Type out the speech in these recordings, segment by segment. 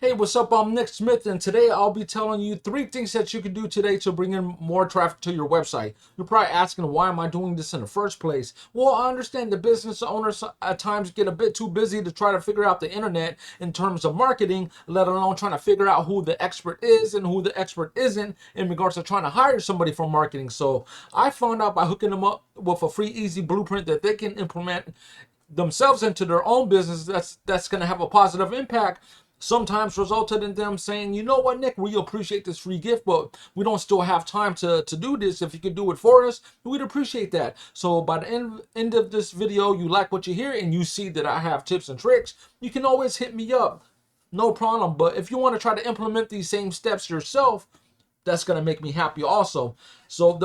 Hey, what's up? I'm Nick Smith, and today I'll be telling you 3 things that you can do today to bring in more traffic to your website. You're probably asking, why am I doing this in the first place? Well, I understand the business owners at times get a bit too busy to try to figure out the internet in terms of marketing, let alone trying to figure out who the expert is and who the expert isn't in regards to trying to hire somebody for marketing. So I found out by hooking them up with a free, easy blueprint that they can implement themselves into their own business that's going to have a positive impact, sometimes resulted in them saying, you know what, Nick, we appreciate this free gift, but we don't still have time to do this. If you could do it for us, we'd appreciate that. So by the end of this video, you like what you hear and you see that I have tips and tricks, you can always hit me up. No problem. But if you want to try to implement these same steps yourself, that's going to make me happy also. So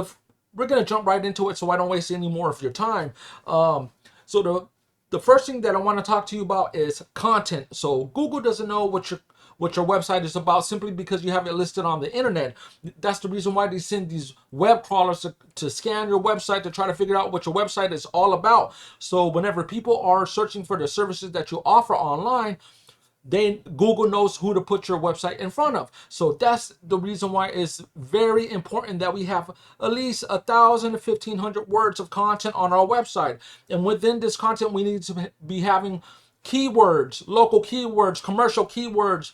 we're going to jump right into it so I don't waste any more of your time. So the first thing that I want to talk to you about is content. So Google doesn't know what your website is about simply because you have it listed on the internet. That's the reason why they send these web crawlers to scan your website to try to figure out what your website is all about. So whenever people are searching for the services that you offer online, then Google knows who to put your website in front of. So that's the reason why it's very important that we have at least 1,000 to 1,500 words of content on our website. And within this content, we need to be having keywords, local keywords, commercial keywords,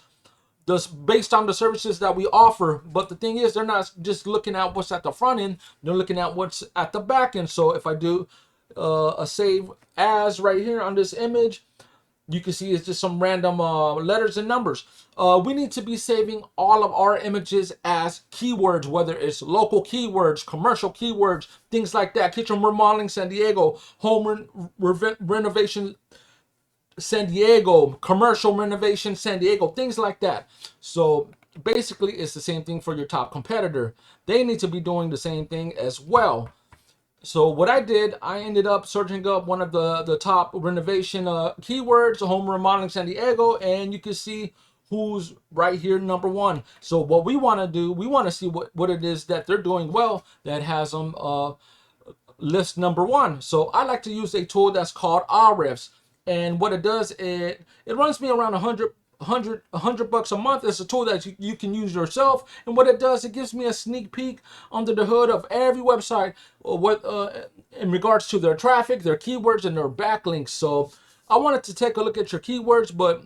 just based on the services that we offer. But the thing is, they're not just looking at what's at the front end, they're looking at what's at the back end. So if I do a save as right here on this image, you can see it's just some random letters and numbers. We need to be saving all of our images as keywords, whether it's local keywords, commercial keywords, things like that. Kitchen remodeling San Diego, renovation San Diego, commercial renovation San Diego, things like that. So basically, it's the same thing for your top competitor. They need to be doing the same thing as well. So what I did, I ended up searching up one of the top renovation keywords, Home Remodeling San Diego, and you can see who's right here, number one. So what we want to do, we want to see what it is that they're doing well that has them list number one. So I like to use a tool that's called Ahrefs, and what it does, it runs me around 100 bucks a month. It's a tool that you can use yourself, and what it does, it gives me a sneak peek under the hood of every website, what in regards to their traffic, their keywords, and their backlinks. So I wanted to take a look at your keywords, but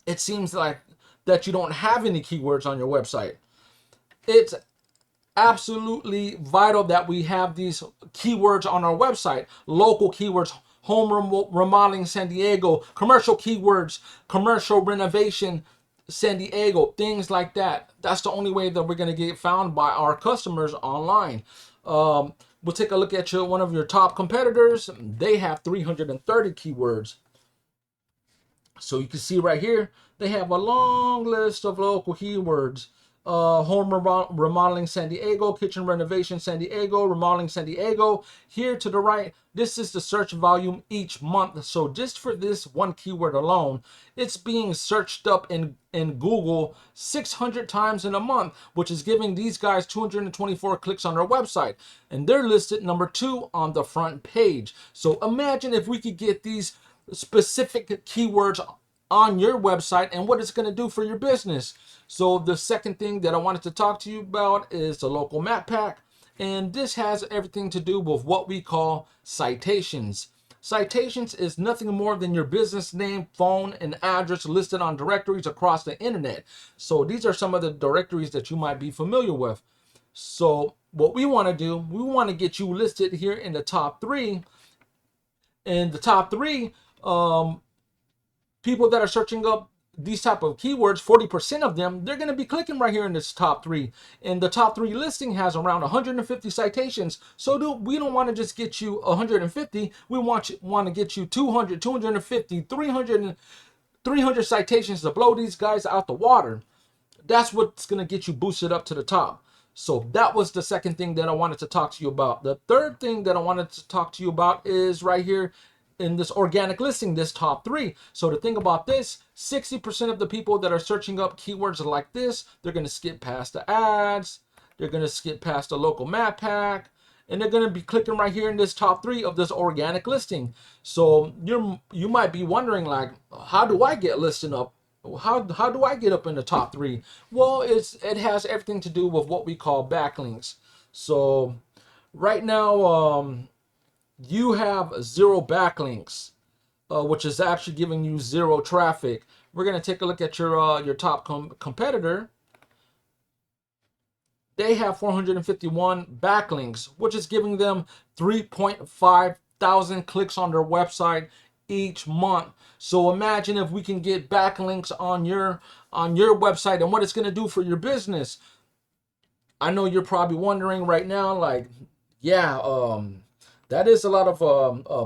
it seems like that you don't have any keywords on your website. It's absolutely vital that we have these keywords on our website. Local keywords, home remodeling San Diego, commercial keywords, commercial renovation San Diego, things like that. That's the only way that we're going to get found by our customers online. We'll take a look at one of your top competitors. They have 330 keywords. So you can see right here, they have a long list of local keywords. Home remodeling San Diego, kitchen renovation San Diego, remodeling San Diego. Here to the right, this is the search volume each month. So just for this one keyword alone, it's being searched up in Google 600 times in a month, which is giving these guys 224 clicks on their website. And they're listed number 2 on the front page. So imagine if we could get these specific keywords on your website and what it's going to do for your business. So the second thing that I wanted to talk to you about is the local map pack, and this has everything to do with what we call citations. Citations is nothing more than your business name, phone, and address listed on directories across the internet. So these are some of the directories that you might be familiar with. So what we want to do, we want to get you listed here in the top 3. And the top 3 people that are searching up these type of keywords, 40% of them, they're going to be clicking right here in this top 3. And the top 3 listing has around 150 citations. So we don't want to just get you 150. We want to get you 200, 250, 300 citations to blow these guys out the water. That's what's going to get you boosted up to the top. So that was the second thing that I wanted to talk to you about. The third thing that I wanted to talk to you about is right here in this organic listing, this top 3. So the thing about this, 60% of the people that are searching up keywords like this, they're going to skip past the ads, they're going to skip past the local map pack, and they're going to be clicking right here in this top 3 of this organic listing. So you might be wondering, like, how do I get listed up How do I get up in the top three? Well, it has everything to do with what we call backlinks. So right now, you have zero backlinks, which is actually giving you zero traffic. We're gonna take a look at your top competitor. They have 451 backlinks, which is giving them 3.5 thousand clicks on their website each month. So imagine if we can get backlinks on your website and what it's going to do for your business. I know you're probably wondering right now, like, yeah, that is a lot of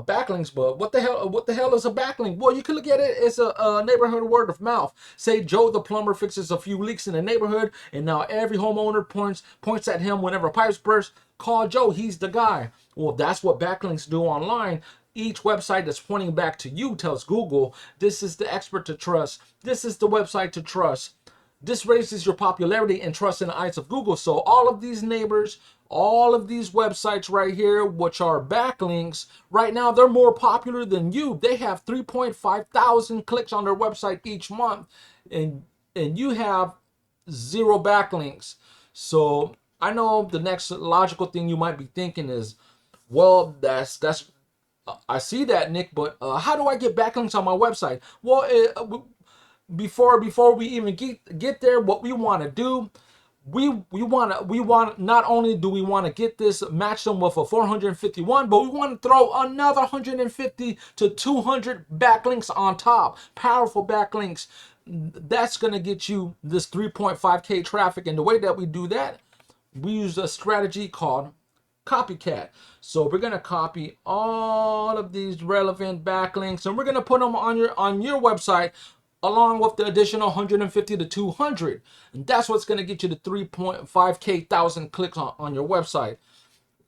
backlinks, but what the hell? What the hell is a backlink? Well, you can look at it as a neighborhood word of mouth. Say Joe the plumber fixes a few leaks in the neighborhood, and now every homeowner points at him whenever pipes burst. Call Joe, he's the guy. Well, that's what backlinks do online. Each website that's pointing back to you tells Google, this is the expert to trust. This is the website to trust. This raises your popularity and trust in the eyes of Google. So all of these neighbors, all of these websites right here, which are backlinks, right now they're more popular than you. They have 3.5 thousand clicks on their website each month, and you have zero backlinks. So I know the next logical thing you might be thinking is, well, that's I see that, Nick, but how do I get backlinks on my website? Well, before we even get there, what we want to do, we want not only do we want to get this, match them with a 451, but we want to throw another 150 to 200 backlinks on top, powerful backlinks. That's going to get you this 3.5k traffic. And the way that we do that, we use a strategy called copycat. So we're going to copy all of these relevant backlinks and we're going to put them on your website, along with the additional 150 to 200. And that's what's going to get you the 3.5k thousand clicks on your website.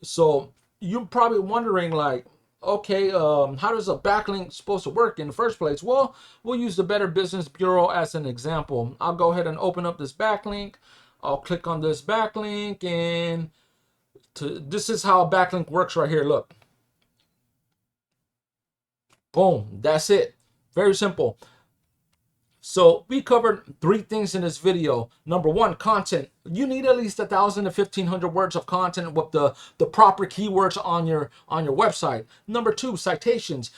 So you're probably wondering, like, okay, how does a backlink supposed to work in the first place? Well, we'll use the Better Business Bureau as an example. I'll go ahead and open up this backlink. I'll click on this backlink, and this is how a backlink works right here. Look. Boom. That's it. Very simple. So we covered three things in this video. Number one, content. You need at least 1,000 to 1,500 words of content with the proper keywords on your website. Number two, citations.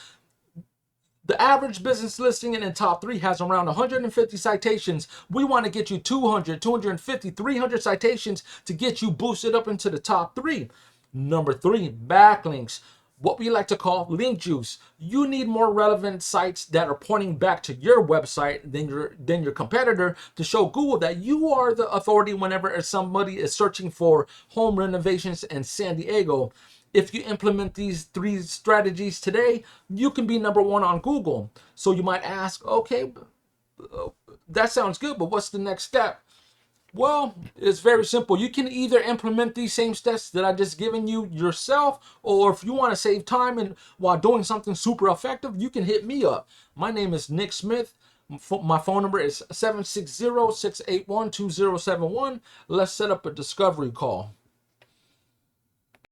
The average business listing in the top three has around 150 citations. We want to get you 200, 250, 300 citations to get you boosted up into the top three. Number three, backlinks. What we like to call link juice. You need more relevant sites that are pointing back to your website than your competitor to show Google that you are the authority whenever somebody is searching for home renovations in San Diego. If you implement these three strategies today, you can be number one on Google. So you might ask, okay, that sounds good, but what's the next step? Well, it's very simple. You can either implement these same steps that I just given you yourself, or if you want to save time and while doing something super effective, you can hit me up. My name is Nick Smith. My phone number is 760-681-2071. Let's set up a discovery call.